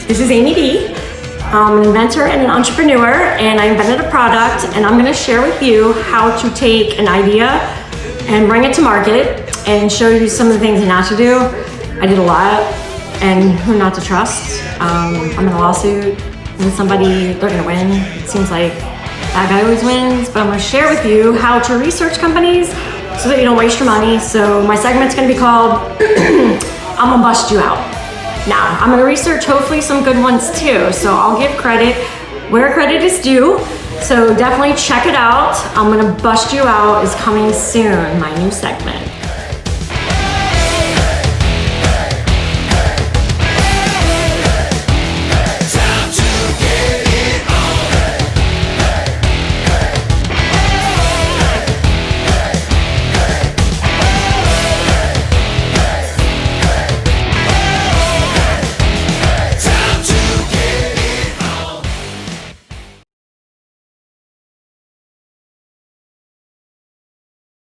This is Amy D. I'm an inventor and an entrepreneur, and I invented a product, and I'm gonna share with you how to take an idea and bring it to market and show you some of the things not to do. I did a lot, and who not to trust. I'm in a lawsuit with somebody, they're gonna win. It seems like that guy always wins, but I'm gonna share with you how to research companies so that you don't waste your money. So my segment's gonna be called, I'm gonna bust you out. Now, I'm gonna research hopefully some good ones too, so I'll give credit where credit is due. So definitely check it out. I'm gonna bust you out is coming soon, my new segment.